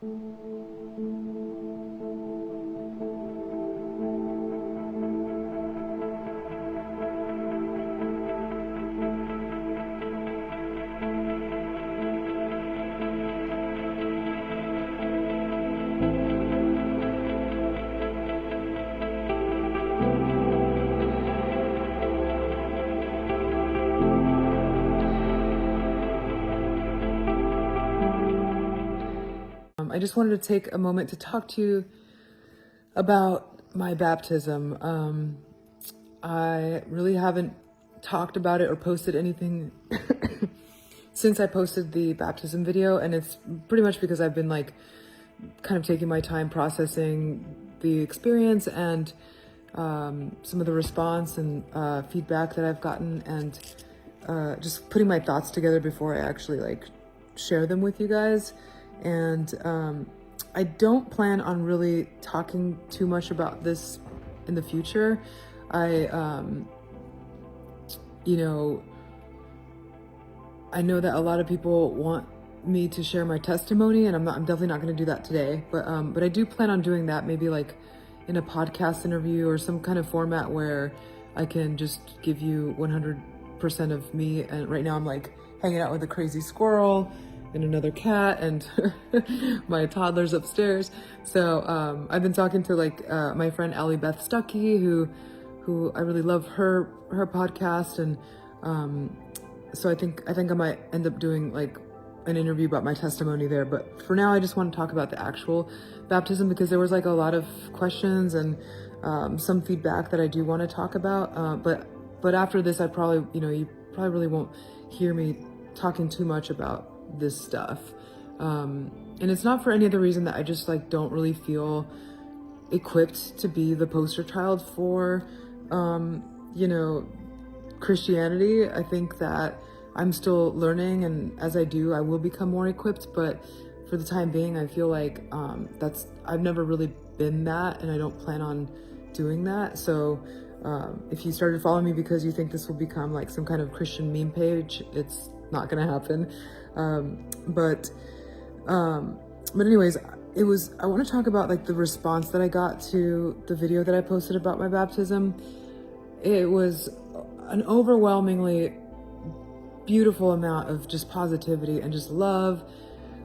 I just wanted to take a moment to talk to you about my baptism. I really haven't talked about it or posted anything since I posted the baptism video, and it's pretty much because I've been like kind of taking my time processing the experience and some of the response and feedback that I've gotten, and just putting my thoughts together before I actually like share them with you guys. And I don't plan on really talking too much about this in the future. I know that a lot of people want me to share my testimony, and I'm definitely not going to do that today. But I do plan on doing that, maybe like in a podcast interview or some kind of format where I can just give you 100% of me. And right now I'm like hanging out with a crazy squirrel and another cat and my toddler's upstairs. So I've been talking to like my friend Allie Beth Stuckey, who I really love her podcast, and so I think I might end up doing like an interview about my testimony there. But for now, I just want to talk about the actual baptism, because there was like a lot of questions and some feedback that I do want to talk about. But after this, I probably, you probably really won't hear me talking too much about this stuff. And it's not for any other reason that I just like don't really feel equipped to be the poster child for, Christianity. I think that I'm still learning, and as I do, I will become more equipped. But for the time being, I feel like I've never really been that, and I don't plan on doing that. So if you started following me because you think this will become like some kind of Christian meme page, it's not gonna happen. But anyways, I want to talk about like the response that I got to the video that I posted about my baptism. It was an overwhelmingly beautiful amount of just positivity and just love.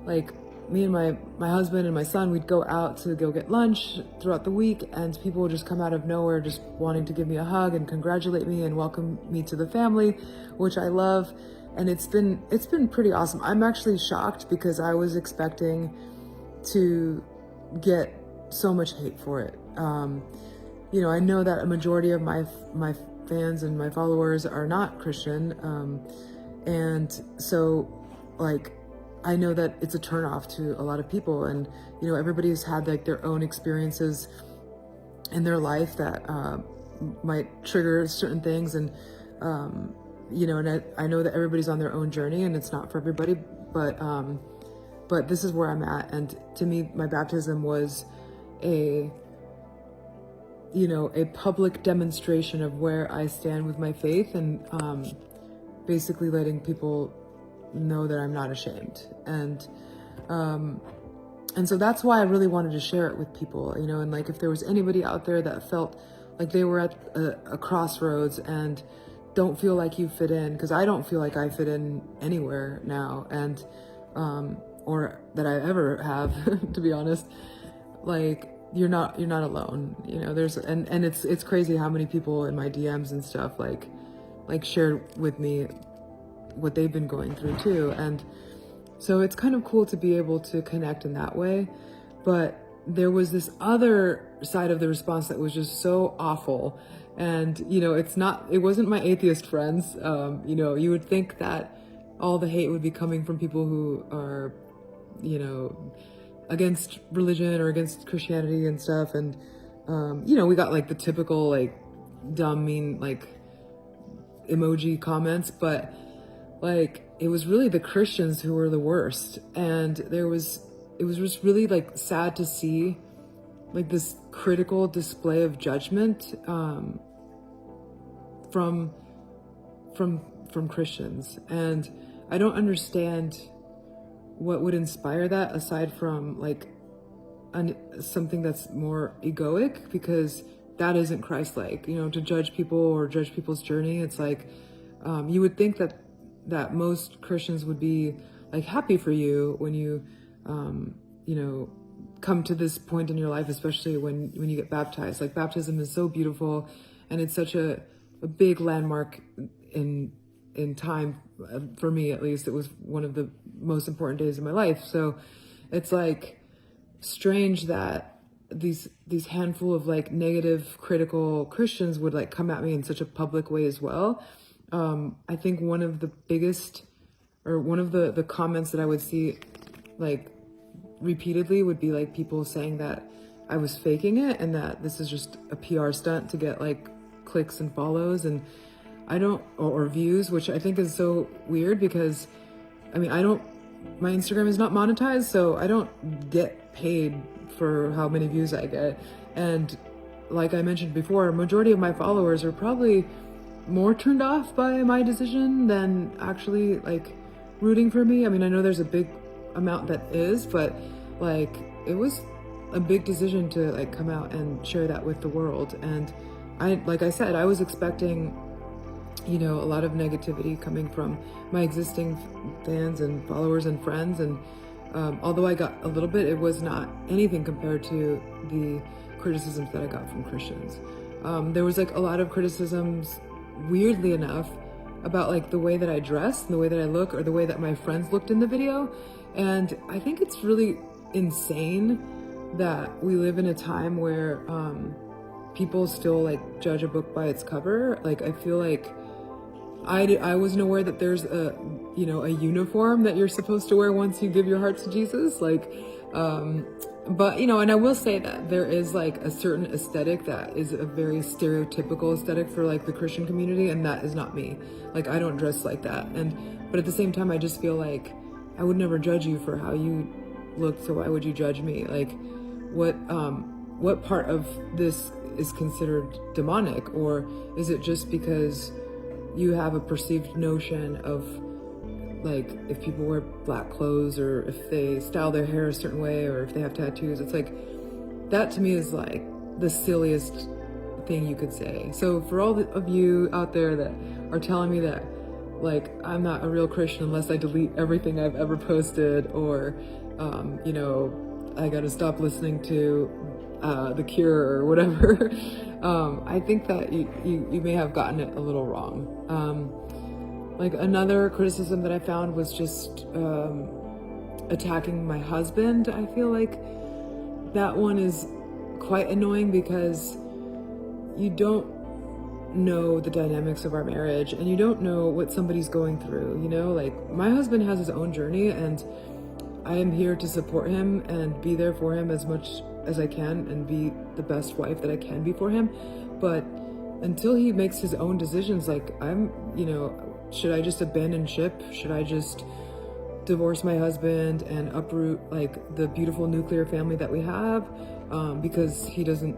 Like me and my husband and my son, we'd go out to go get lunch throughout the week, and people would just come out of nowhere just wanting to give me a hug and congratulate me and welcome me to the family, which I love. And it's been pretty awesome. I'm actually shocked because I was expecting to get so much hate for it. I know that a majority of my fans and my followers are not Christian, and so like I know that it's a turnoff to a lot of people, and everybody's had like their own experiences in their life that might trigger certain things, and and I know that everybody's on their own journey, and it's not for everybody, but this is where I'm at. And to me, my baptism was a public demonstration of where I stand with my faith, and basically letting people know that I'm not ashamed. And so that's why I really wanted to share it with people, and like if there was anybody out there that felt like they were at a crossroads and don't feel like you fit in, because I don't feel like I fit in anywhere now, and or that I ever have, to be honest. Like you're not alone. There's and it's crazy how many people in my DMs and stuff like shared with me what they've been going through too, and so it's kind of cool to be able to connect in that way. But there was this other side of the response that was just so awful. And, it wasn't my atheist friends. You would think that all the hate would be coming from people who are, against religion or against Christianity and stuff. And, we got like the typical, like dumb, mean, like emoji comments, but like, it was really the Christians who were the worst. And it was just really like sad to see like this critical display of judgment, from Christians. And I don't understand what would inspire that aside from like something that's more egoic, because that isn't Christ-like, you know, to judge people or judge people's journey. It's like, you would think that most Christians would be like happy for you when you, you know, come to this point in your life, especially when you get baptized. Like, baptism is so beautiful, and it's such a big landmark in time. For me, at least, it was one of the most important days of my life. So it's like strange that these handful of like negative, critical Christians would like come at me in such a public way as well. I think one of the biggest, or one of the comments that I would see like repeatedly would be like people saying that I was faking it and that this is just a PR stunt to get like clicks and follows, and I don't, or views, which I think is so weird because I mean, my Instagram is not monetized, so I don't get paid for how many views I get. And like I mentioned before, a majority of my followers are probably more turned off by my decision than actually like rooting for me. I mean, I know there's a big amount that is, but like it was a big decision to like come out and share that with the world. And like I said, I was expecting, you know, a lot of negativity coming from my existing fans and followers and friends. And although I got a little bit, it was not anything compared to the criticisms that I got from Christians. There was like a lot of criticisms, weirdly enough, about like the way that I dress and the way that I look, or the way that my friends looked in the video. And I think it's really insane that we live in a time where people still like judge a book by its cover. Like, I feel like I wasn't aware that there's a, you know, a uniform that you're supposed to wear once you give your heart to Jesus. Like, but, you know, and I will say that there is like a certain aesthetic that is a very stereotypical aesthetic for like the Christian community, and that is not me. Like, I don't dress like that. But at the same time, I just feel like I would never judge you for how you look, so why would you judge me? Like, what part of this is considered demonic? Or is it just because you have a perceived notion of like, if people wear black clothes, or if they style their hair a certain way, or if they have tattoos? It's like, that to me is like the silliest thing you could say. So for all of you out there that are telling me that like I'm not a real Christian unless I delete everything I've ever posted, or you know, I gotta stop listening to The Cure or whatever, I think that you may have gotten it a little wrong. Like, another criticism that I found was just attacking my husband. I feel like that one is quite annoying because you don't know the dynamics of our marriage, and you don't know what somebody's going through, you know? Like, my husband has his own journey, and I am here to support him and be there for him as much as I can, and be the best wife that I can be for him. But until he makes his own decisions, like, I'm, you know, should I just abandon ship? Should I just divorce my husband and uproot like the beautiful nuclear family that we have because he doesn't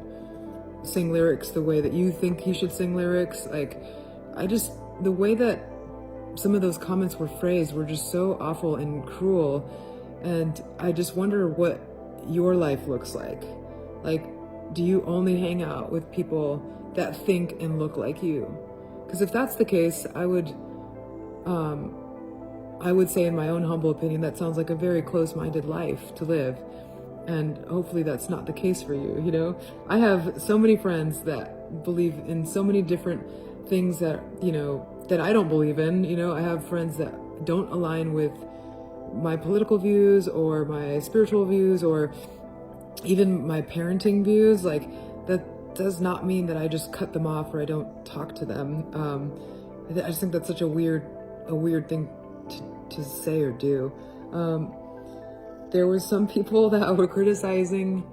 sing lyrics the way that you think he should sing lyrics? Like, the way that some of those comments were phrased were just so awful and cruel. And I just wonder what your life looks like. Like, do you only hang out with people that think and look like you? Because if that's the case, I would say, in my own humble opinion, that sounds like a very close-minded life to live. And hopefully that's not the case for you, you know? I have so many friends that believe in so many different things that, you know, that I don't believe in. You know, I have friends that don't align with my political views or my spiritual views or even my parenting views. Like, that does not mean that I just cut them off or I don't talk to them. I just think that's such a weird thing to say or do. There was some people that were criticizing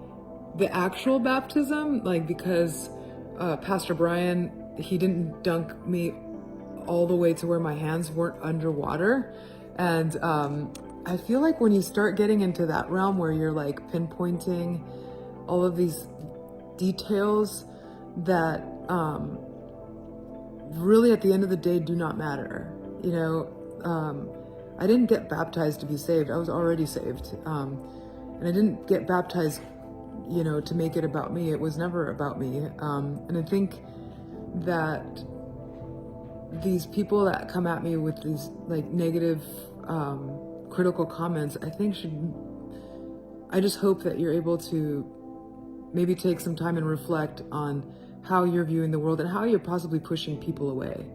the actual baptism, like, because Pastor Brian, he didn't dunk me all the way to where my hands weren't underwater. And I feel like when you start getting into that realm where you're like pinpointing all of these details that really at the end of the day do not matter, you know, I didn't get baptized to be saved. I was already saved. And I didn't get baptized, you know, to make it about me. It was never about me. And I think that these people that come at me with these like negative, critical comments, I just hope that you're able to maybe take some time and reflect on how you're viewing the world and how you're possibly pushing people away.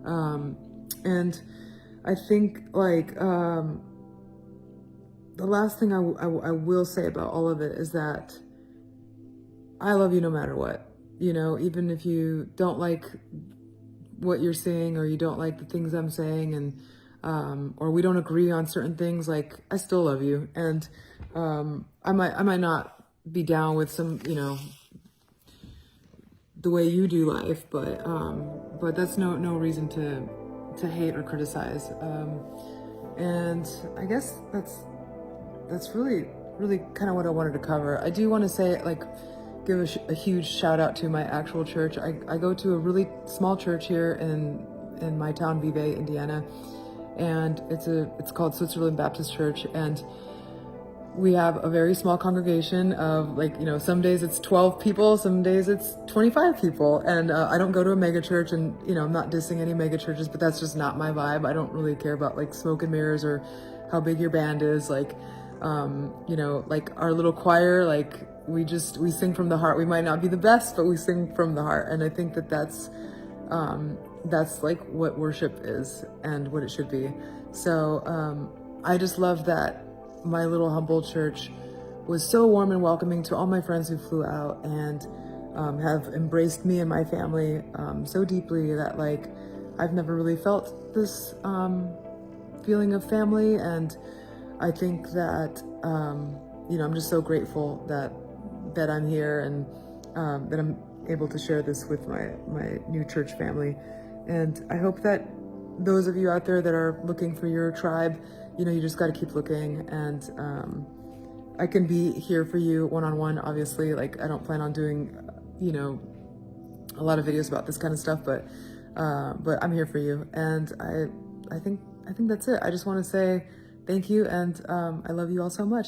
And I think like, the last thing I will say about all of it is that I love you no matter what, you know, even if you don't like what you're saying or you don't like the things I'm saying, and or we don't agree on certain things, like I still love you. And I might not be down with some, you know, the way you do life, but that's no reason to hate or criticize. And I guess that's really kind of what I wanted to cover. I do want to say, like, give a huge shout out to my actual church. I go to a really small church here in my town, Vive, Indiana, and it's called Switzerland Baptist Church, and we have a very small congregation of, like, you know, some days it's 12 people, some days it's 25 people, and I don't go to a mega church, and, you know, I'm not dissing any mega churches, but that's just not my vibe. I don't really care about like smoke and mirrors or how big your band is. Like, you know, like our little choir, like we sing from the heart. We might not be the best, but we sing from the heart. And I think that that's like what worship is and what it should be. So I just love that my little humble church was so warm and welcoming to all my friends who flew out, and have embraced me and my family so deeply that, like, I've never really felt this feeling of family. And I think that, you know, I'm just so grateful that I'm here, and that I'm able to share this with my new church family. And I hope that those of you out there that are looking for your tribe, you know, you just got to keep looking. And I can be here for you one-on-one, obviously. Like, I don't plan on doing, you know, a lot of videos about this kind of stuff, but I'm here for you. And I think that's it. I just want to say thank you, and I love you all so much.